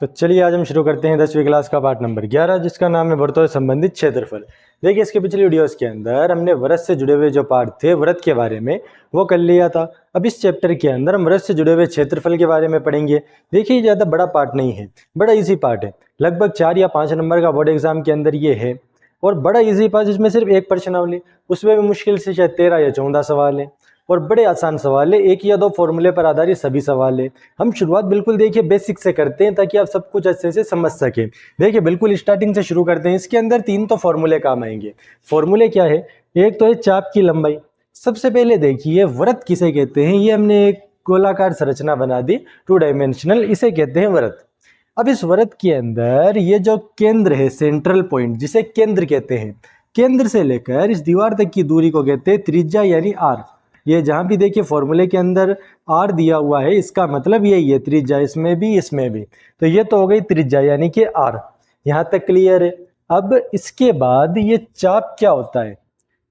तो चलिए आज हम शुरू करते हैं 10वीं क्लास का पार्ट नंबर 11 जिसका नाम है वृत्तों से संबंधित क्षेत्रफल। देखिए इसके पिछली वीडियोस के अंदर हमने वृत्त से जुड़े हुए जो पार्ट थे वृत्त के बारे में वो कर लिया था। अब इस चैप्टर के अंदर हम वृत्त से जुड़े हुए क्षेत्रफल के बारे में पढ़ेंगे। देखिए ज़्यादा बड़ा पार्ट नहीं है, बड़ा ईजी पार्ट है, लगभग 4 या 5 नंबर का बोर्ड एग्जाम के अंदर ये है और बड़ा ईजी पार्ट जिसमें सिर्फ एक प्रश्नावली, उसमें भी मुश्किल से शायद 13 या 14 सवाल है और बड़े आसान सवाल है, एक या दो फॉर्मूले पर आधारित सभी सवाल है। हम शुरुआत बिल्कुल देखिए बेसिक से करते हैं ताकि आप सब कुछ अच्छे से समझ सकें। देखिए बिल्कुल स्टार्टिंग से शुरू करते हैं। इसके अंदर 3 तो फॉर्मूले काम आएंगे। फॉर्मूले क्या है? एक तो है चाप की लंबाई। सबसे पहले देखिए वृत्त किसे कहते हैं, ये हमने एक गोलाकार संरचना बना दी 2 डायमेंशनल, इसे कहते हैं वृत्त। अब इस वृत्त के अंदर ये जो केंद्र है, सेंट्रल पॉइंट जिसे केंद्र कहते हैं, केंद्र से लेकर इस दीवार तक की दूरी को कहते हैं त्रिज्या यानी आर। ये जहाँ भी देखिए फॉर्मूले के अंदर आर दिया हुआ है इसका मतलब यही है, त्रिज्या इसमें भी इसमें भी, तो ये तो हो गई त्रिज्या यानी कि आर। यहाँ तक क्लियर है। अब इसके बाद ये चाप क्या होता है?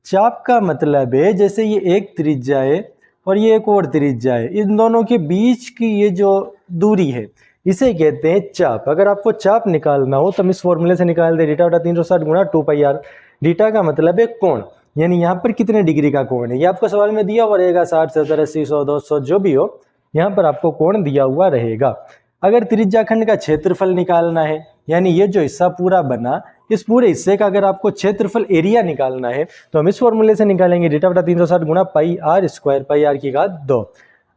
चाप का मतलब है जैसे ये एक त्रिज्या है और ये एक और त्रिज्या है, इन दोनों के बीच की ये जो दूरी है इसे कहते हैं चाप। अगर आपको चाप निकालना हो तो हम इस फॉर्मूले से निकाल दे, बीटा बटा 360 गुणा 2 पाई आर। बीटा का मतलब है कोण, यानी यहाँ पर कितने डिग्री का कोण है ये आपको सवाल में दिया हुआ रहेगा, 60 70 80 100 200 जो भी हो, यहाँ पर आपको कोण दिया हुआ रहेगा। अगर त्रिज्याखंड का क्षेत्रफल निकालना है, यानी ये जो हिस्सा पूरा बना इस पूरे हिस्से का अगर आपको क्षेत्रफल एरिया निकालना है तो हम इस फॉर्मूले से निकालेंगे, बीटा बटा 360 गुणा पाई आर स्क्वायर, पाई आर की घात 2।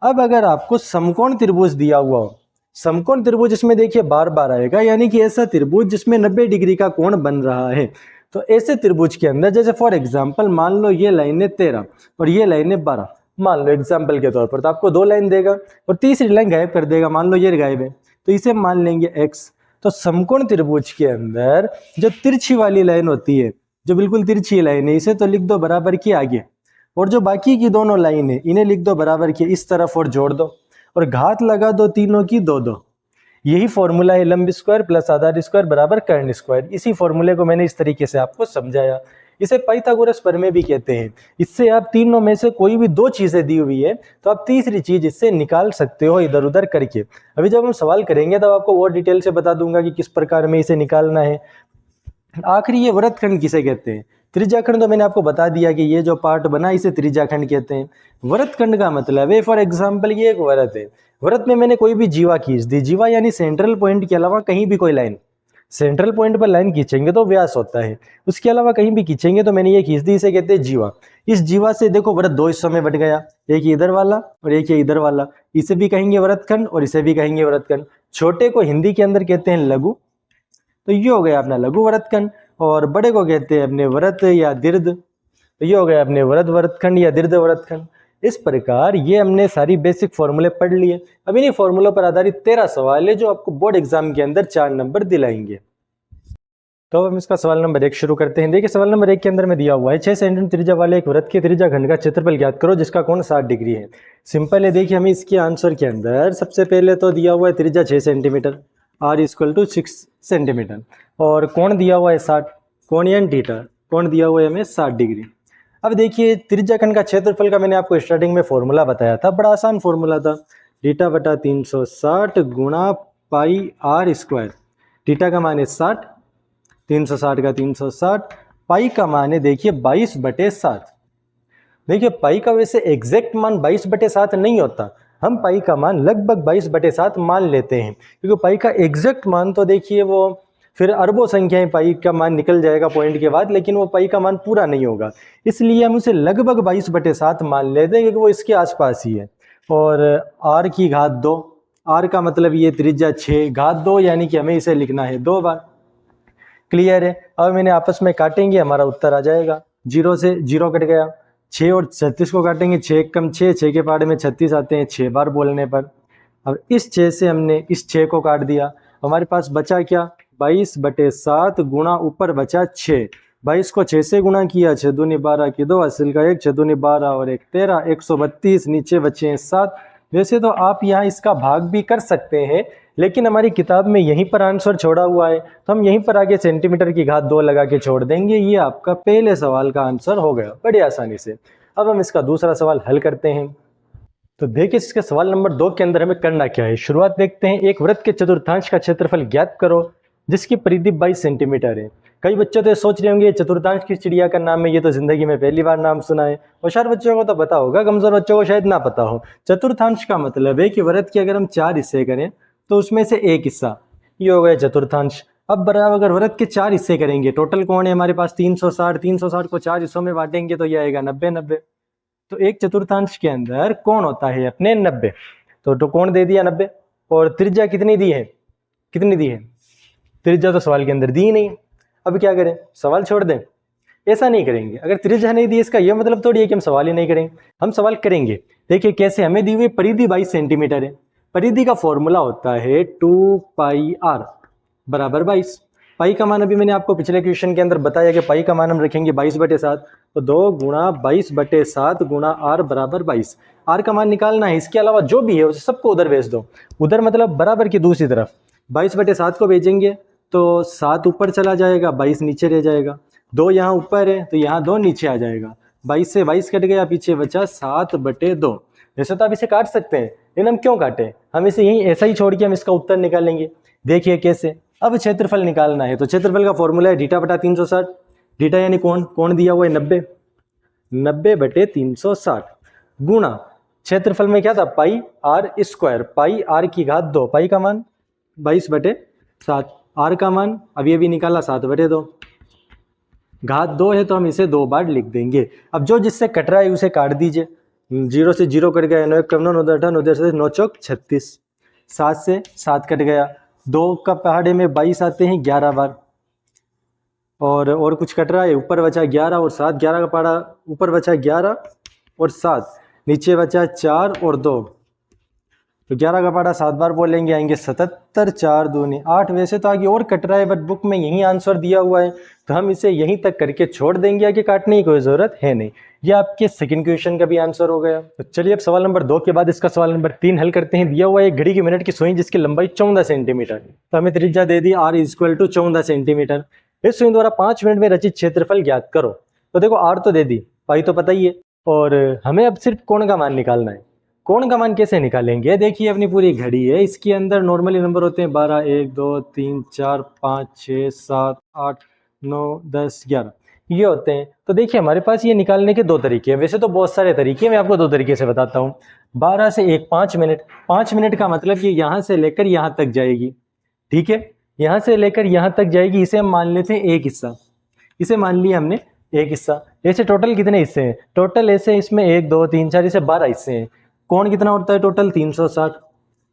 अब अगर आपको समकोण त्रिभुज दिया हुआ हो, समकोण त्रिभुज इसमें देखिए बार बार आएगा, यानी कि ऐसा त्रिभुज जिसमें 90 डिग्री का कोण बन रहा है, तो ऐसे त्रिभुज के अंदर जैसे फॉर एग्जांपल मान लो ये लाइन है 13 और ये लाइन है 12, मान लो एग्जांपल के तौर पर, तो आपको 2 लाइन देगा और तीसरी लाइन गायब कर देगा, मान लो ये गायब है तो इसे मान लेंगे x। तो समकोण त्रिभुज के अंदर जो तिरछी वाली लाइन होती है, जो बिल्कुल तिरछी लाइन है, इसे तो लिख दो बराबर के आगे, और जो बाकी की दोनों लाइन है इन्हें लिख दो बराबर के इस तरफ और जोड़ दो और घात लगा दो तीनों की 2 2। यही फॉर्मूला है लंब स्क्वायर प्लस आधार स्क्वायर बराबर कर्ण स्क्वायर। इसी फॉर्मूले को मैंने इस तरीके से आपको समझाया। इसे पाइथागोरस प्रमेय भी कहते हैं। इससे आप तीनों में से कोई भी 2 चीजें दी हुई है तो आप तीसरी चीज इससे निकाल सकते हो इधर उधर करके। अभी जब हम सवाल करेंगे तब आपको और डिटेल से बता दूंगा कि किस प्रकार में इसे निकालना है। आखिरी ये वृत्तखंड किसे कहते हैं? त्रिज्याखंड तो मैंने आपको बता दिया कि ये जो पार्ट बना इसे त्रिज्याखंड कहते हैं। वृत्तखंड का मतलब है फॉर एग्जांपल ये एक वृत्त है, वृत्त में मैंने कोई भी जीवा खींच दी, जीवा यानी सेंट्रल पॉइंट के अलावा कहीं भी कोई लाइन, सेंट्रल पॉइंट पर लाइन खींचेंगे तो व्यास होता है, उसके अलावा कहीं भी खींचेंगे तो मैंने ये खींच दी, इसे कहते हैं जीवा। इस जीवा से देखो वृत्त 2 हिस्सों में बट गया, एक इधर वाला और एक इधर वाला, इसे भी कहेंगे वृत्तखंड और इसे भी कहेंगे वृत्तखंड। छोटे को हिंदी के अंदर कहते हैं लघु, तो ये हो गया अपना लघु वृत्तखंड, और बड़े को कहते हैं अपने वृत्त या दीर्घ, तो ये हो गया अपने वृत्त वृत्तखंड या दीर्घ वृत्तखंड। इस प्रकार ये हमने सारी बेसिक फॉर्मूले पढ़ लिए। अब इन्हीं फॉर्मूलों पर आधारित 13 सवाल है जो आपको बोर्ड एग्जाम के अंदर 4 नंबर दिलाएंगे। तो हम इसका सवाल नंबर 1 शुरू करते हैं। देखिए सवाल नंबर 1 के अंदर में दिया हुआ है 6 सेंटीमीटर त्रिज्या वाले एक वृत्त के त्रिज्याखंड का क्षेत्रफल ज्ञात करो जिसका कोण 60 डिग्री है। सिंपल है। देखिए हमें इसके आंसर के अंदर सबसे पहले तो दिया हुआ है त्रिज्या 6 centimetre, r equal to 6 centimetre, और कोण दिया हुआ है 60, कोण यानी थीटा, कोण दिया हुआ है हमें 60 डिग्री। अब देखिए त्रिज्याखंड का क्षेत्रफल का मैंने आपको स्टार्टिंग में फॉर्मूला बताया था, बड़ा आसान फॉर्मूला था, थीटा बटा 360 गुणा पाई आर स्क्वायर। थीटा का मान है 60, 360 का 360, पाई का मान है देखिए 22/7। देखिए पाई का वैसे एग्जैक्ट मान 22/7 नहीं होता, हम पाई का मान लगभग 22/7 मान लेते हैं, क्योंकि पाई का एग्जैक्ट मान तो देखिए वो फिर अरबों संख्याएं पाई का मान निकल जाएगा पॉइंट के बाद, लेकिन वो पाई का मान पूरा नहीं होगा, इसलिए हम उसे लगभग 22/7 मान लेते हैं क्योंकि वो इसके आसपास ही है। और आर की घात 2, आर का मतलब ये त्रिज्या 6, घात 2 यानी कि हमें इसे लिखना है 2 बार। क्लियर है। अब मैंने आपस में काटेंगे, हमारा उत्तर आ जाएगा, 0 से 0 कट गया, 6 और 36 को काटेंगे, 6 कम 6, 6 के पाड़े में 36 आते हैं 6 बार बोलने पर। अब इस 6 से हमने इस 6 को काट दिया, हमारे पास बचा क्या, 22/7 गुणा ऊपर बचा 6, 22 को 6 से गुणा किया, 6 दूनी 12 की 2, हासिल का 1, 6 दूनी 12 और 1 13, 132, नीचे बचे हैं 7। वैसे तो आप यहाँ इसका भाग भी कर सकते हैं, लेकिन हमारी किताब में यहीं पर आंसर छोड़ा हुआ है तो हम यहीं पर आगे सेंटीमीटर की घात 2 लगा के छोड़ देंगे। ये आपका पहले सवाल का आंसर हो गया बड़ी आसानी से। अब हम इसका दूसरा सवाल हल करते हैं। तो देखिए इसके सवाल नंबर 2 के अंदर हमें करना क्या है। शुरुआत देखते हैं। एक वृत्त के चतुर्थांश का क्षेत्रफल ज्ञात करो जिसकी परिधि 22 सेंटीमीटर है। कई बच्चे तो ये सोच रहे होंगे ये चतुर्थांश की चिड़िया का नाम है, ये तो जिंदगी में पहली बार नाम सुना है। होशियार बच्चों को तो पता होगा, कमजोर बच्चों को शायद ना पता हो। चतुर्थांश का मतलब है कि वृत्त के अगर हम 4 हिस्से करें तो उसमें से एक हिस्सा ये हो गया चतुर्थांश। अब बराबर अगर वृत्त के 4 हिस्से करेंगे, टोटल कौन है हमारे पास 360 को 4 हिस्सों में बांटेंगे तो ये आएगा 90। तो एक चतुर्थांश के अंदर कोण होता है अपने 90। तो कोण दे दिया 90। और त्रिज्या कितनी दी है, कितनी दी है? त्रिज्या तो सवाल के अंदर दी ही नहीं। अब क्या करें, सवाल छोड़ दें? ऐसा नहीं करेंगे। अगर त्रिज्या नहीं दी इसका यह मतलब थोड़ी है कि हम सवाल ही नहीं करेंगे, हम सवाल करेंगे। देखिए कैसे, हमें दी हुई परिधि 22 सेंटीमीटर है। परिधि का फॉर्मूला होता है 2πr बराबर 22। पाई का मान अभी मैंने आपको पिछले क्वेश्चन के अंदर बताया कि पाई का मान हम रखेंगे 22/7। तो 2 गुणा 22/7 गुणा आर बराबर 22। आर का मान निकालना है, इसके अलावा जो भी है उसे सबको उधर भेज दो। उधर मतलब बराबर की दूसरी तरफ 22/7 को भेजेंगे तो 7 ऊपर चला जाएगा, 22 नीचे रह जाएगा। 2 यहाँ ऊपर है तो यहाँ 2 नीचे आ जाएगा। 22 से 22 कट गया, पीछे बचा 7/2। वैसे तो आप इसे काट सकते हैं, लेकिन हम क्यों काटें, हम इसे यहीं ऐसा ही छोड़ के हम इसका उत्तर निकालेंगे। देखिए कैसे। अब क्षेत्रफल निकालना है तो क्षेत्रफल का फॉर्मूला है θ/360। θ यानी कोण दिया हुआ है 90/360 गुणा क्षेत्रफल में क्या था πr²। पाई आर की घात 2, पाई का मान 22/7, आर का मान अभी अभी निकाला 7/2। घात 2 है तो हम इसे 2 बार लिख देंगे। अब जो जिससे कट रहा है उसे काट दीजिए। 0 से 0 कट गया, 9 1 9 9 18 9 10 9 चौक 36। 7 से 7 कट गया, 2 का पहाड़े में 22 आते हैं 11 बार। और कुछ कट रहा है, ऊपर बचा 11 और 7, 11 का पहाड़ा ऊपर बचा 11 और 7, नीचे बचा 4 और 2। तो 11 का पहाड़ा 7 बार बोलेंगे, आएंगे 77, 4 दूनी 8। वैसे तो आगे और कट रहा है बट बुक में यही आंसर दिया हुआ है तो हम इसे यहीं तक करके छोड़ देंगे, आगे काटने की कोई ज़रूरत है नहीं। ये आपके सेकंड क्वेश्चन का भी आंसर हो गया। तो चलिए अब सवाल नंबर 2 के बाद इसका सवाल नंबर 3 हल करते हैं। दिया हुआ है एक घड़ी की मिनट की सुई जिसकी लंबाई 14 सेंटीमीटर। तो हमें त्रिज्या दे दी r = 14 सेंटीमीटर। इस सुई द्वारा 5 मिनट में रचित क्षेत्रफल ज्ञात करो। तो देखो r तो दे दी, पाई तो पता ही है, और हमें अब सिर्फ कोण का मान निकालना है। कोण का मान कैसे निकालेंगे, देखिए अपनी पूरी घड़ी है, इसके अंदर नॉर्मली नंबर होते हैं 12, 1 2 3 4 5 6 7 8 9 10 11 ये होते हैं। तो देखिए हमारे पास ये निकालने के 2 तरीके हैं। वैसे तो बहुत सारे तरीके हैं, मैं आपको 2 तरीके से बताता हूँ। 12 से 1 5 मिनट। 5 मिनट का मतलब कि यहाँ से लेकर यहाँ तक जाएगी, ठीक है, यहाँ से लेकर यहाँ तक जाएगी। इसे हम मान लेते हैं एक हिस्सा, इसे मान लिया हमने एक हिस्सा। ऐसे टोटल कितने हिस्से हैं, टोटल ऐसे इसमें 1 2 3 4 इसे 12 हिस्से हैं। कोण कितना होता है टोटल 360।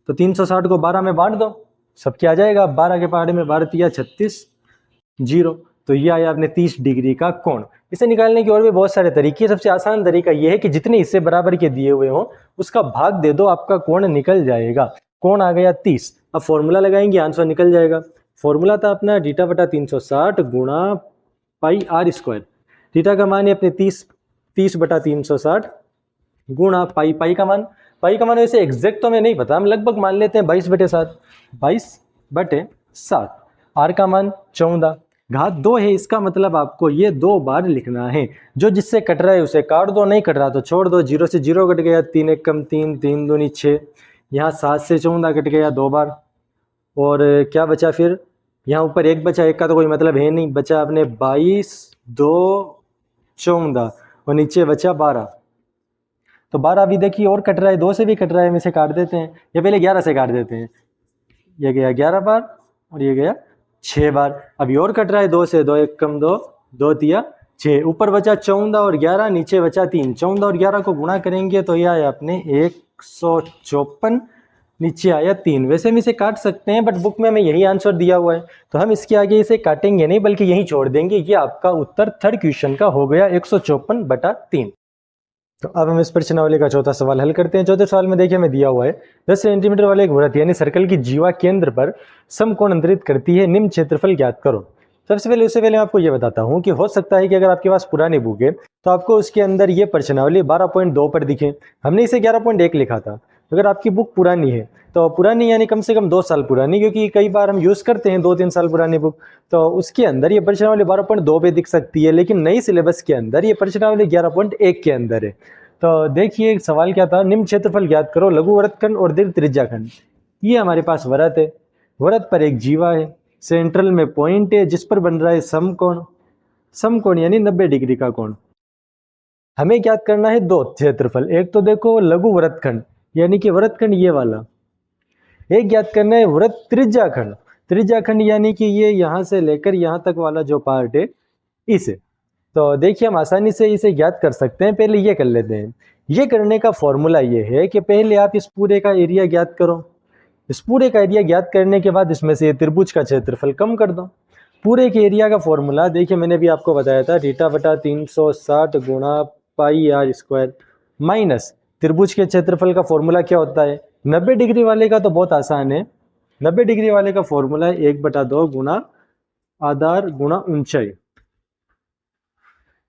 तो 360 को 12 में बांट दो, सबके आ जाएगा। 12 के पहाड़े में 12 तिया 36 0। तो ये आया आपने 30 डिग्री का कोण। इसे निकालने की और भी बहुत सारे तरीके हैं। सबसे आसान तरीका यह है कि जितने हिस्से बराबर के दिए हुए हों उसका भाग दे दो, आपका कोण निकल जाएगा। कोण आ गया 30। अब फॉर्मूला लगाएंगे, आंसर निकल जाएगा। फॉर्मूला था अपना θ/360 गुणा πr²। थीटा का मान है अपने 30/360 गुणा पाई का मान वैसे एग्जैक्ट तो हमें नहीं पता, हम लगभग मान लेते हैं 22/7। 22/7। आर का मान 14, घात 2 है, इसका मतलब आपको ये 2 बार लिखना है। जो जिससे कट रहा है उसे काट दो, नहीं कट रहा तो छोड़ दो। 0 से 0 कट गया, 3 1 कम 3 3 दूनी 6। यहाँ 7 से 14 कट गया 2 बार। और क्या बचा फिर, यहाँ ऊपर 1 बचा, 1 का तो कोई मतलब है नहीं, बचा अपने 22 2 14 और नीचे बचा 12। तो 12 अभी देखिए और कट रहा है, 2 से भी कट रहा है, हम इसे काट देते हैं, या पहले 11 से काट देते हैं। ये गया 11 बार और ये गया 6 बार। अभी और कट रहा है 2 से, 2 1 कम 2 2 तिया 6, ऊपर बचा 14 और 11, नीचे बचा 3। 14 और 11 को गुणा करेंगे तो यह आया अपने 154, नीचे आया 3। वैसे हम इसे काट सकते हैं बट बुक में हमें यही आंसर दिया हुआ है तो हम इसके आगे इसे काटेंगे नहीं बल्कि यहीं छोड़ देंगे। ये आपका उत्तर थर्ड क्वेश्चन का हो गया 154/3। तो अब हम इस प्रश्नावली का चौथा सवाल हल करते हैं। चौथे सवाल में देखिए हमें दिया हुआ है 10 सेंटीमीटर वाले एक वृत्त यानी सर्कल की जीवा केंद्र पर समकोण अंतरित करती है, निम्न क्षेत्रफल ज्ञात करो। सबसे पहले उससे पहले मैं आपको ये बताता हूँ कि हो सकता है कि अगर आपके पास पुरानी बुक है तो आपको उसके अंदर ये प्रश्नावली 12.2 पर दिखे। हमने इसे 11.1 लिखा था। अगर आपकी बुक पुरानी है तो पुरानी यानी कम से कम 2 साल पुरानी, क्योंकि कई बार हम यूज़ करते हैं 2-3 साल पुरानी बुक, तो उसके अंदर ये प्रश्नावली 12.2 पे दिख सकती है। लेकिन नई सिलेबस के अंदर ये प्रश्नावली 11.1 के अंदर है। तो देखिए एक सवाल क्या था, निम्न क्षेत्रफल ज्ञात करो, लघु वृत्तखंड और दीर्घ त्रिज्याखंड। ये हमारे पास वृत्त है, वृत्त पर एक जीवा है, सेंट्रल में पॉइंट है जिस पर बन रहा है समकोण, समकोण यानी 90 डिग्री का कोण। हमें ज्ञात करना है दो क्षेत्रफल, एक तो देखो लघु वृत्तखंड यानी कि वृत्तखंड ये वाला, एक ज्ञात करना है वृत्त त्रिज्याखंड, त्रिज्याखंड यानी कि ये यहाँ से लेकर यहाँ तक वाला जो पार्ट है इसे। तो देखिए हम आसानी से इसे ज्ञात कर सकते हैं। पहले ये कर लेते हैं। ये करने का फॉर्मूला ये है कि पहले आप इस पूरे का एरिया ज्ञात करो, इस पूरे का एरिया ज्ञात करने के बाद इसमें से त्रिभुज का क्षेत्रफल कम कर दो। पूरे के एरिया का फॉर्मूला देखिए मैंने भी आपको बताया था, थीटा बटा 360 गुणा पाई आर स्क्वायर माइनस त्रिभुज के क्षेत्रफल का फॉर्मूला क्या होता है। 90 डिग्री वाले का तो बहुत आसान है, 90 डिग्री वाले का फॉर्मूला है 1/2 गुणा आधार गुणा ऊंचाई।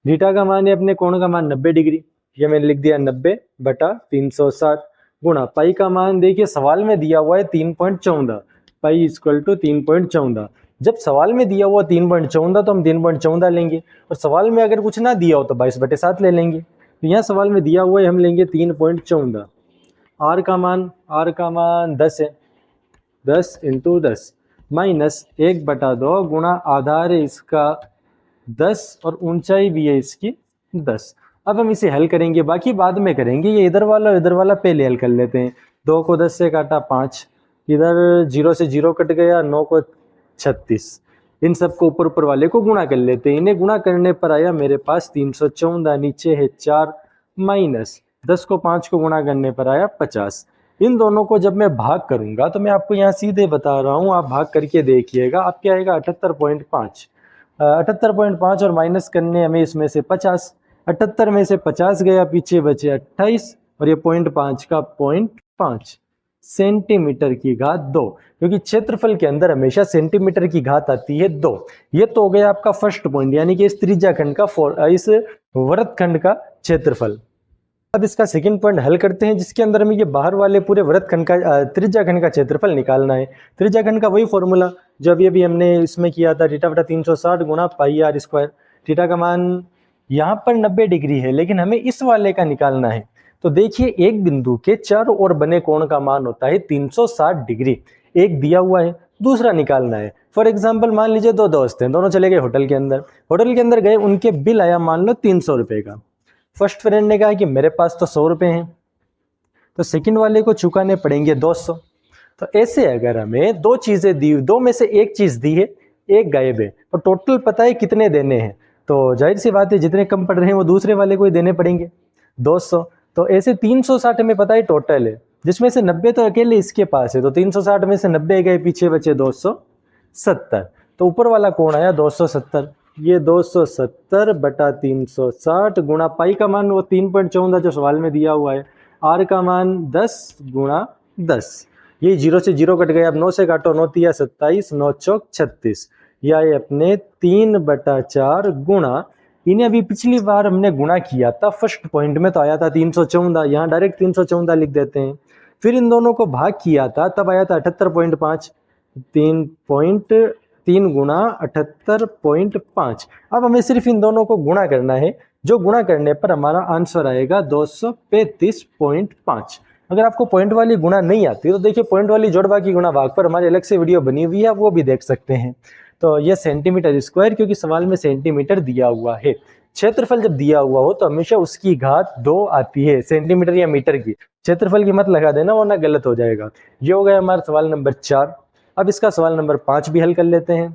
थीटा का मान है अपने कोण का मान 90 डिग्री, ये मैंने लिख दिया 90/360 गुणा पाई का मान देखिए सवाल में दिया हुआ है 3.14, पाई इक्वल टू 3.14। जब सवाल में दिया हुआ 3.14 तो हम 3.14 लेंगे, और सवाल में अगर कुछ ना दिया हो तो 22/7 ले लेंगे। तो यहाँ सवाल में दिया हुआ है हम लेंगे 3.14। आर का मान 10 है, 10 × 10 माइनस 1/2 गुणा आधार है इसका 10 और ऊंचाई भी है इसकी 10। अब हम इसे हल करेंगे, बाकी बाद में करेंगे। ये इधर वाला पहले हल कर लेते हैं। 2 को 10 से काटा 5, इधर 0 से 0 कट गया, 9 को 36। इन सबको ऊपर वाले को गुणा कर लेते हैं। इन्हें गुणा करने पर आया मेरे पास 314, नीचे है 4 माइनस 10 को 5 को गुणा करने पर आया 50। इन दोनों को जब मैं भाग करूंगा तो मैं आपको यहाँ सीधे बता रहा हूँ, आप भाग करके देखिएगा, आप क्या आएगा 78.5, 78.5 और माइनस करने हमें इसमें से 50, 78 में से 50 गया, पीछे बचे 28 और ये 0.5 का 0.5 सेंटीमीटर की घात 2, क्योंकि क्षेत्रफल के अंदर हमेशा सेंटीमीटर की घात आती है 2। ये तो हो गया आपका फर्स्ट पॉइंट, यानी कि इस त्रिज्याखंड का इस वृत्तखंड का क्षेत्रफल। अब इसका सेकंड पॉइंट हल करते हैं, जिसके अंदर हमें ये बाहर वाले पूरे वृत्तखंड का त्रिज्याखंड का क्षेत्रफल निकालना है। त्रिज्याखंड का वही फॉर्मूला जो अभी हमने इसमें किया था, थीटा बटा 360 गुणा पाई आर स्क्वायर। थीटा का मान यहाँ पर 90 डिग्री है, लेकिन हमें इस वाले का निकालना है। तो देखिए एक बिंदु के चारों ओर बने कोण का मान होता है 360 डिग्री। एक दिया हुआ है, दूसरा निकालना है। फॉर एग्जाम्पल मान लीजिए दो दोस्त हैं, दोनों चले गए होटल के अंदर गए, उनके बिल आया मान लो 300 रुपये का। फर्स्ट फ्रेंड ने कहा कि मेरे पास तो 100 रुपये हैं, तो सेकंड वाले को चुकाने पड़ेंगे 200। तो ऐसे अगर हमें दो चीज़ें दी, दो में से एक चीज़ दी है, एक गायब है, और टोटल पता है कितने देने हैं, तो जाहिर सी बात है जितने कम पड़ रहे हैं वो दूसरे वाले को ही देने पड़ेंगे 200। तो ऐसे 360 में पता है टोटल है, जिसमें से 90 तो अकेले इसके पास है, तो 360 में से 90 गए, पीछे बचे 270। तो ऊपर वाला कोण आया 270। ये 270/360 गुणा पाई का मान वो 3.14 जो सवाल में दिया हुआ है, आर का मान 10 गुणा 10। ये 0 से 0 कट गया, अब 9 से काटो, 9 तिया 27, 9 चौक 36। या ये अपने 3/4 गुणा, इन्हें अभी पिछली बार हमने गुणा किया था फर्स्ट पॉइंट में, तो आया था 314, यहाँ डायरेक्ट 314 लिख देते हैं। फिर इन दोनों को भाग किया था, तब आया था 78.5, 3.3 गुणा 78.5। अब हमें सिर्फ इन दोनों को गुणा करना है, जो गुणा करने पर हमारा आंसर आएगा 235.5। अगर आपको पॉइंट वाली गुणा नहीं आती तो देखिए पॉइंट वाली जोड़ बाकी गुणा भाग पर हमारी अलग से वीडियो बनी हुई है, वो भी देख सकते हैं। तो ये सेंटीमीटर स्क्वायर, क्योंकि सवाल में सेंटीमीटर दिया हुआ है। क्षेत्रफल जब दिया हुआ हो तो हमेशा उसकी घात 2 आती है, सेंटीमीटर या मीटर की। क्षेत्रफल की मत लगा देना वरना गलत हो जाएगा। ये हो गया हमारा सवाल नंबर 4। अब इसका सवाल नंबर 5 भी हल कर लेते हैं।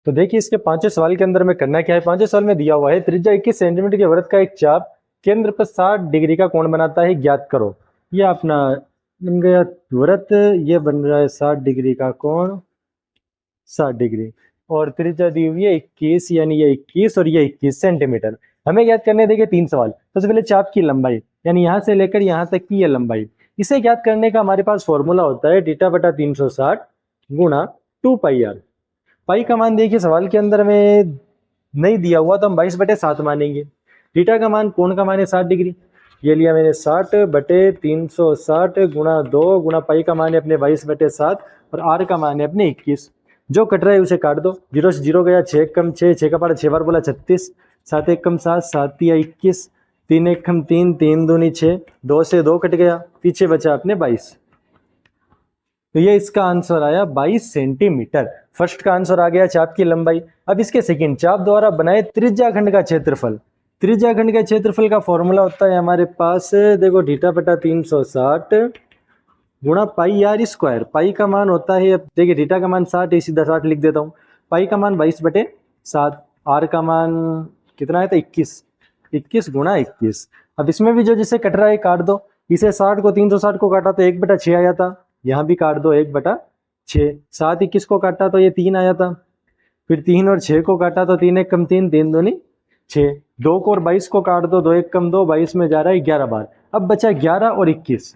तो देखिए इसके पांचवें सवाल के अंदर में करना क्या है। पांचवें सवाल में दिया हुआ है त्रिज्या 21 सेंटीमीटर के वृत्त का एक चाप केंद्र पर 60 डिग्री का कोण बनाता है, ज्ञात करो। ये अपना बन गया वृत्त, ये बन रहा है 60 डिग्री का कोण, 60 डिग्री, और त्रिज्या दी हुई है 21, यानी ये 21 और ये 21 सेंटीमीटर। हमें ज्ञात करने देंगे 3 सवाल। सबसे पहले चाप की लंबाई, यानी यहाँ से लेकर यहाँ तक की ये लंबाई, इसे ज्ञात करने का हमारे पास फॉर्मूला होता है थीटा बटा 360 गुणा 2 पाई आर। पाई का मान देखिए सवाल के अंदर में नहीं दिया हुआ, तो हम 22/7 मानेंगे। थीटा का मान, कोण का मान है 60 डिग्री, ये लिया मैंने 60/360 गुणा 2 गुणा पाई का मान है अपने 22/7 और आर का मान है अपने 21। जो कट रहा है उसे काट दो, 0 से 0 गया, 6 कम 6, 6 का पारा 6 बार बोला 36, 7 1 कम 7, 7 या 21, 3 एक हम 3, 3 दूनी 6, 2 से 2 कट गया, पीछे बचा अपने 22। तो ये इसका आंसर आया 22 सेंटीमीटर। फर्स्ट का आंसर आ गया चाप की लंबाई। अब इसके सेकंड, चाप द्वारा बनाए त्रिज्याखंड का क्षेत्रफल। त्रिज्याखंड के क्षेत्रफल का फॉर्मूला होता है हमारे पास, देखो थीटा बटा 360 गुणा पाई आर स्क्वायर। पाई का मान होता है, अब देखिए थीटा का मान 60 है, सीधा 60 लिख देता हूँ। पाई का मान 22/7, आर का मान कितना है, तो 21, 21 गुणा 21। अब इसमें भी जो जिसे कट रहा है काट दो, इसे 60 को 360 को काटा तो 1/6 आया था, यहाँ भी काट दो 1/6। 7 21 को काटा तो ये 3 आया था, फिर 3 और 6 को काटा तो 3 एक कम 3, 3 दूनी 6। 2 को और 22 को काट दो, 2 एक कम 2, 22 में जा रहा है 11 बार। अब बचा 11 और 21,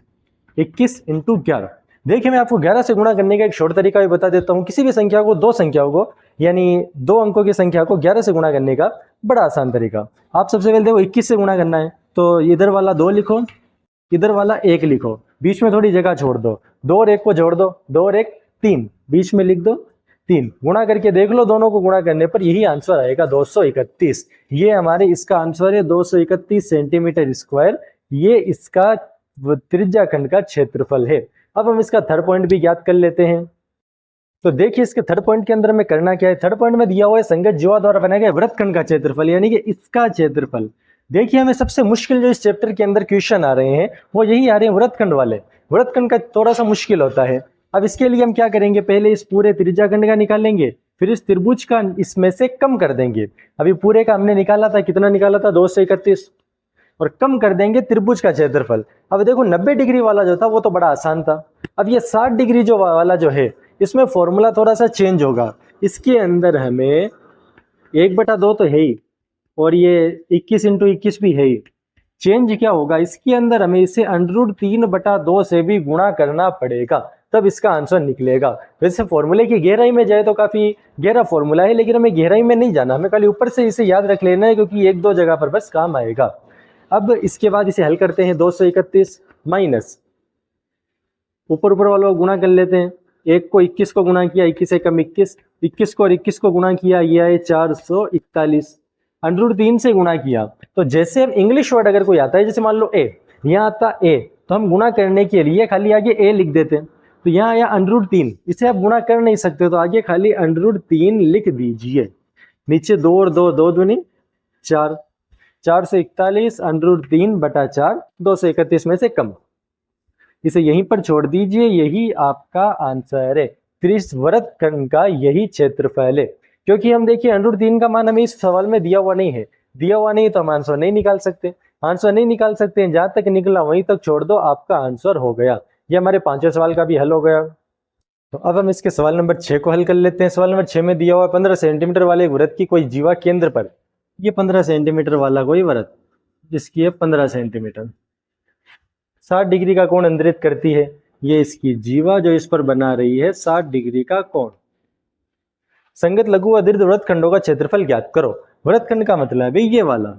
21 इंटू 11। देखिए मैं आपको 11 से गुणा करने का एक शॉर्ट तरीका भी बता देता हूँ। किसी भी संख्या को, दो संख्याओं को, यानी 2 अंकों की संख्या को 11 से गुणा करने का बड़ा आसान तरीका। आप सबसे पहले देखो 21 से गुणा करना है, तो इधर वाला 2 लिखो, इधर वाला 1 लिखो, बीच में थोड़ी जगह छोड़ दो, 2 और 1 को जोड़ दो, 2 और 1 3, बीच में लिख दो 3। गुणा करके देख लो, दोनों को गुणा करने पर यही आंसर आएगा 231। ये हमारे इसका आंसर है 231 सेंटीमीटर स्क्वायर। ये इसका त्रिज्याखंड का क्षेत्रफल है। अब हम इसका थर्ड पॉइंट भी ज्ञात कर लेते हैं। तो देखिए इसके थर्ड पॉइंट के अंदर में करना क्या है। थर्ड पॉइंट में दिया हुआ है संगत जीवा द्वारा बनाए गए वृत्तखंड का क्षेत्रफल, यानी कि इसका क्षेत्रफल। देखिए हमें सबसे मुश्किल जो इस चैप्टर के अंदर क्वेश्चन आ रहे हैं वो यही आ रहे हैं वृत्तखंड वाले। वृत्तखंड का थोड़ा सा मुश्किल होता है। अब इसके लिए हम क्या करेंगे, पहले इस पूरे त्रिज्याखंड का निकालेंगे, फिर इस त्रिभुज का इसमें से कम कर देंगे। अभी पूरे का हमने निकाला था, कितना निकाला था, 231, और कम कर देंगे त्रिभुज का क्षेत्रफल। अब देखो 90 डिग्री वाला जो था वो तो बड़ा आसान था। अब ये 60 डिग्री जो वाला जो है, इसमें फॉर्मूला थोड़ा सा चेंज होगा। इसके अंदर हमें 1/2 तो है ही, और ये 21 इंटू 21 भी है ही। चेंज क्या होगा, इसके अंदर हमें इसे √3/2 से भी गुणा करना पड़ेगा, तब इसका आंसर निकलेगा। वैसे फॉर्मूले की गहराई में जाए तो काफी गहरा फॉर्मूला है, लेकिन हमें गहराई में नहीं जाना, हमें खाली ऊपर से इसे याद रख लेना है, क्योंकि एक दो जगह पर बस काम आएगा। अब इसके बाद इसे हल करते हैं। 231 माइनस ऊपर ऊपर वालों को गुणा कर लेते हैं। 1 को 21 को गुणा किया, 21 एक कम 21, 21 को और 21 को गुणा किया, ये आए 441। √3 से गुणा किया, तो जैसे हम इंग्लिश वर्ड अगर कोई आता है, जैसे मान लो ए, यहाँ आता ए, तो हम गुणा करने के लिए खाली आगे ए लिख देते हैं। तो यहाँ आया √3, इसे आप गुणा कर नहीं सकते, तो आगे खाली √3 लिख दीजिए। नीचे 2 और 2, 2 दूनी 4, 441 √3/4, 231 में से कम। इसे यहीं पर छोड़ दीजिए, यही आपका आंसर है। त्रिवृत्तखंड का यही क्षेत्रफल है। क्योंकि हम देखिए √3 का मान हमें इस सवाल में दिया हुआ नहीं है, दिया हुआ नहीं तो हम आंसर नहीं निकाल सकते। आंसर नहीं निकाल सकते हैं, जहां तक निकला वहीं तक छोड़ दो, आपका आंसर हो गया। ये हमारे 5वें सवाल का भी हल हो गया। तो अब हम इसके सवाल नंबर 6 को हल कर लेते हैं। सवाल नंबर 6 में दिया हुआ 15 सेंटीमीटर वाले वृत्त की कोई जीवा केंद्र पर, ये 15 सेंटीमीटर वाला कोई वृत्त जिसकी है 15 सेंटीमीटर 60 डिग्री का कोण अंतरित करती है। ये इसकी जीवा जो इस पर बना रही है 60 डिग्री का कोण। संगत लघु व दीर्घ वृत्तखंडों का क्षेत्रफल ज्ञात करो। वृत्तखंड का मतलब है ये वाला,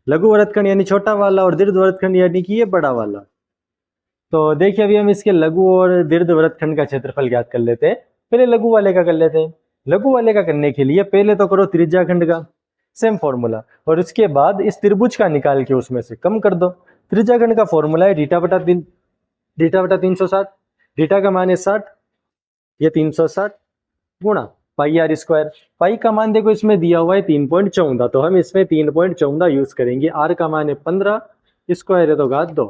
लघु वृत्तखंड यानी छोटा वाला, और दीर्घ वृत्तखंड यानी कि ये बड़ा वाला। तो देखिए अभी हम इसके लघु और दीर्घ वृत्तखंड का क्षेत्रफल ज्ञात कर लेते हैं। पहले लघु वाले का कर लेते हैं। लघु वाले का करने के लिए पहले तो करो त्रिज्याखंड का सेम फॉर्मूला, और उसके बाद इस त्रिभुज का निकाल के उसमें से कम कर दो। त्रिज्याखंड का फॉर्मूला है θ/360। θ का मान है 60, ये 360 गुणा पाई आर स्क्वायर। पाई का मान देखो इसमें दिया हुआ है 3.14, तो हम इसमें 3.14 यूज करेंगे। आर का मान है 15, स्क्वायर है तो घात 2,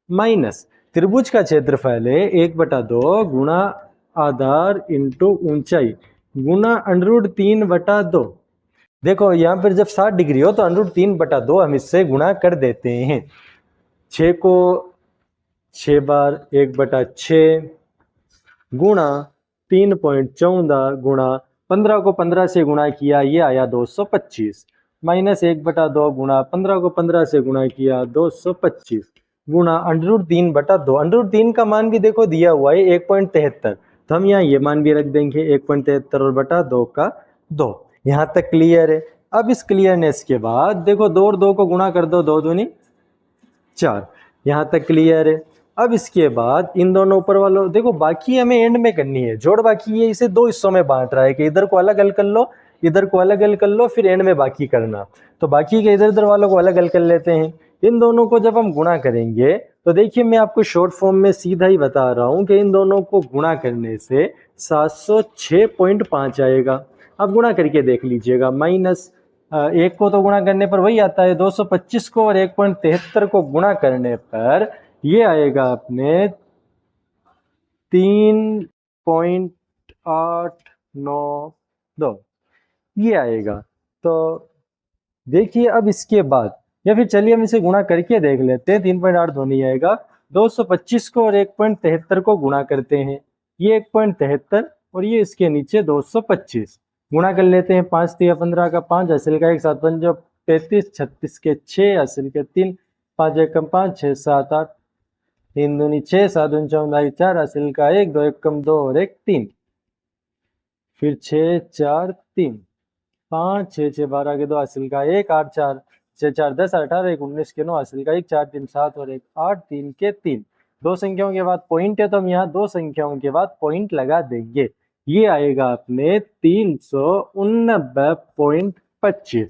माइनस त्रिभुज का क्षेत्रफल है 1/2 गुणा आधार इंटू ऊंचाई गुणा √3/2। देखो यहाँ पर जब 60 डिग्री हो तो √3/2 हम इससे गुणा कर देते हैं। 6 को 6 बार 1/6 गुणा 3.14 गुणा 15 को 15 से गुणा किया, ये आया 225, माइनस 1/2 गुणा 15 को 15 से गुणा किया 225 गुणा √3/2। √3 का मान भी देखो दिया हुआ है 1.73, तो हम यहाँ ये मान भी रख देंगे 1.73 और बटा 2 का 2। यहाँ तक क्लियर है। अब इस क्लियरनेस के बाद देखो 2 और 2 को गुणा कर दो, 2 दूनी 4, यहाँ तक क्लियर है। अब इसके बाद इन दोनों ऊपर वालों देखो, बाकी हमें एंड में करनी है, जोड़ बाकी है, इसे 2 हिस्सों में बांट रहा है कि इधर को अलग हल कर लो, इधर को अलग अलग कर लो, फिर एंड में बाकी करना। तो बाकी के इधर इधर वालों को अलग अलग कर लेते हैं। इन दोनों को जब हम गुणा करेंगे तो देखिए मैं आपको शॉर्ट फॉर्म में सीधा ही बता रहा हूँ कि इन दोनों को गुणा करने से 706.5 आएगा। अब गुणा करके देख लीजिएगा, माइनस एक को तो गुणा करने पर वही आता है, 225 को और 1.73 को गुणा करने पर ये आएगा अपने 3.892 ये आएगा। तो देखिए अब इसके बाद, या फिर चलिए हम इसे गुणा करके देख लेते हैं। 3.8 नहीं आएगा, 225 को और 1.73 को गुणा करते हैं, ये 1.73 और ये इसके नीचे 225 गुणा कर लेते हैं। 5 3 15 का 5, हासिल का 1, 7 5 35, 36 के 6, हासिल के 3, 5 1 5, 6 7 8, 3 दूनी 6, 7 दूनी 14, 4, हासिल का 1, 2 1 2 और 1 3, फिर 6 4 3, 5 6 6 12 के 2, हासिल का 1, 8 4 6 4 10 18 1 19 के 9, हासिल का 1, 4 3 7 और 1 8, 3 के 3। दो संख्याओं के बाद पॉइंट है तो हम यहाँ दो संख्याओं के बाद पॉइंट लगा देंगे। ये आएगा अपने 389.25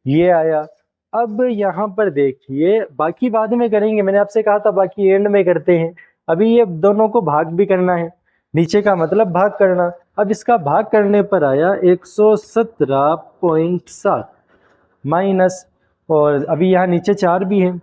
ये आया। अब यहाँ पर देखिए, बाकी बाद में करेंगे, मैंने आपसे कहा था बाकी एंड में करते हैं। अभी ये दोनों को भाग भी करना है, नीचे का मतलब भाग करना। अब इसका भाग करने पर आया 117.7 माइनस, और अभी यहाँ नीचे 4 भी है,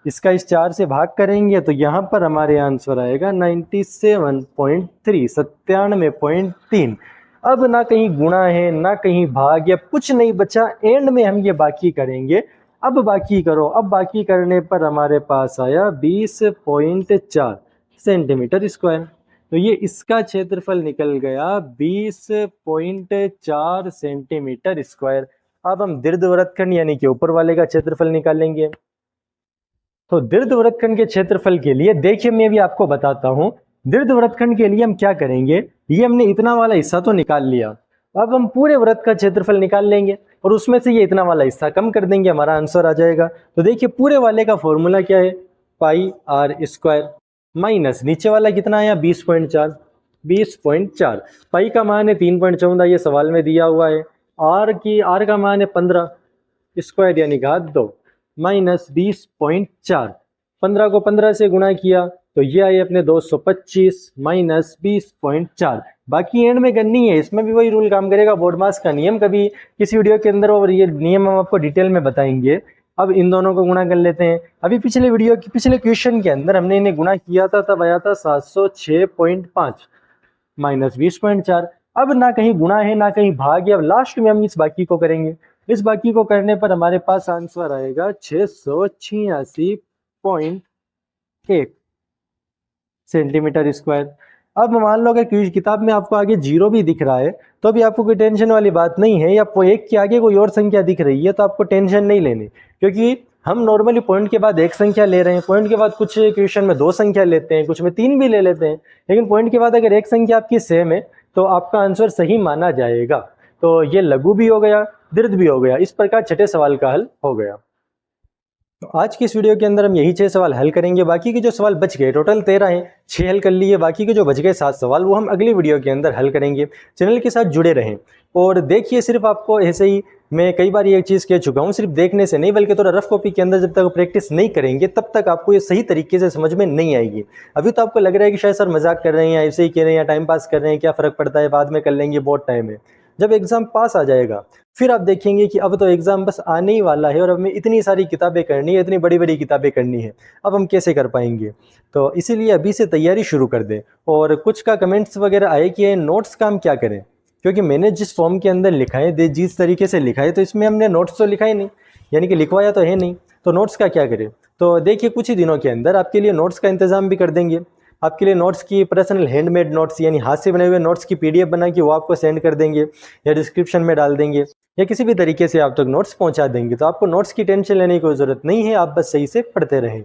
इसका इस 4 से भाग करेंगे तो यहाँ पर हमारे आंसर आएगा 97.3 97.3। अब ना कहीं गुणा है ना कहीं भाग या कुछ नहीं बचा, एंड में हम ये बाकी करेंगे। अब बाकी करो, अब बाकी करने पर हमारे पास आया 20.4 सेंटीमीटर स्क्वायर। तो ये इसका क्षेत्रफल निकल गया 20.4 सेंटीमीटर स्क्वायर। अब हम दीर्घवृत्तखंड यानी कि ऊपर वाले का क्षेत्रफल निकालेंगे। तो दीर्घवृत्तखंड के क्षेत्रफल के लिए देखिए मैं भी आपको बताता हूं। दीर्घवृत्तखंड के लिए हम क्या करेंगे, ये हमने इतना वाला हिस्सा तो निकाल लिया, अब हम पूरे वृत्त का क्षेत्रफल निकाल लेंगे और उसमें से ये इतना वाला हिस्सा कम कर देंगे, हमारा आंसर आ जाएगा। तो देखिए पूरे वाले का फॉर्मूला क्या है, पाई आर स्क्वायर माइनस नीचे वाला कितना आया 20.4 20.4, पाई का मान है 3.14 ये सवाल में दिया हुआ है, आर का मान है 15 स्क्वायर यानी घात 2 माइनस 20.4, 15 को 15 से गुणा किया तो ये आए अपने 225 माइनस 20.4। बाकी एंड में करनी है, इसमें भी वही रूल काम करेगा, बोर्ड मास का नियम कभी किसी वीडियो के अंदर, और ये नियम हम आपको डिटेल में बताएंगे। अब इन दोनों को गुणा कर लेते हैं। अभी पिछले क्वेश्चन के अंदर हमने इन्हें गुणा किया था, तब आया था 706.5 माइनस 20.4। अब ना कहीं गुणा है ना कहीं भाग है, अब लास्ट में हम इस बाकी को करेंगे। इस बाकी को करने पर हमारे पास आंसर आएगा 686.1 सेंटीमीटर स्क्वायर। अब मान लो अगर किताब में आपको आगे 0 भी दिख रहा है तो भी आपको कोई टेंशन वाली बात नहीं है, या 1 के आगे कोई और संख्या दिख रही है तो आपको टेंशन नहीं लेनी, क्योंकि हम नॉर्मली पॉइंट के बाद एक संख्या ले रहे हैं, पॉइंट के बाद कुछ क्वेश्चन में 2 संख्या लेते हैं, कुछ में 3 भी ले लेते हैं, लेकिन पॉइंट के बाद अगर एक संख्या आपकी सेम है तो आपका आंसर सही माना जाएगा। तो ये लघु भी हो गया, दीर्घ भी हो गया, इस प्रकार छठे सवाल का हल हो गया। तो आज की इस वीडियो के अंदर हम यही 6 सवाल हल करेंगे। बाकी के जो सवाल बच गए, टोटल 13 हैं, 6 हल कर लिए, बाकी के जो बच गए 7 सवाल वो हम अगली वीडियो के अंदर हल करेंगे। चैनल के साथ जुड़े रहें और देखिए, सिर्फ आपको ऐसे ही, मैं कई बार ये चीज़ कह चुका हूँ, सिर्फ देखने से नहीं बल्कि थोड़ा रफ कॉपी के अंदर जब तक प्रैक्टिस नहीं करेंगे तब तक आपको ये सही तरीके से समझ में नहीं आएगी। अभी तो आपको लग रहा है कि शायद सर मजाक कर रहे हैं या ऐसे ही कह रहे हैं या टाइम पास कर रहे हैं, क्या फ़र्क पड़ता है, बाद में कर लेंगे, बहुत टाइम है। जब एग्ज़ाम पास आ जाएगा फिर आप देखेंगे कि अब तो एग्ज़ाम बस आने ही वाला है और अब हमें इतनी सारी किताबें करनी है, इतनी बड़ी बड़ी किताबें करनी है, अब हम कैसे कर पाएंगे। तो इसीलिए अभी से तैयारी शुरू कर दें। और कुछ का कमेंट्स वगैरह आए कि नोट्स का हम क्या करें, क्योंकि मैंने जिस फॉर्म के अंदर लिखा है, जिस तरीके से लिखा है, तो इसमें हमने नोट्स तो लिखा ही नहीं, यानी कि लिखवाया तो है नहीं, तो नोट्स का क्या करें। तो देखिए कुछ ही दिनों के अंदर आपके लिए नोट्स का इंतज़ाम भी कर देंगे। आपके लिए नोट्स की पर्सनल हैंडमेड नोट्स यानी हाथ से बने हुए नोट्स की PDF बना के वो आपको सेंड कर देंगे, या डिस्क्रिप्शन में डाल देंगे, या किसी भी तरीके से आप तक नोट्स पहुंचा देंगे। तो आपको नोट्स की टेंशन लेने की कोई ज़रूरत नहीं है, आप बस सही से पढ़ते रहें।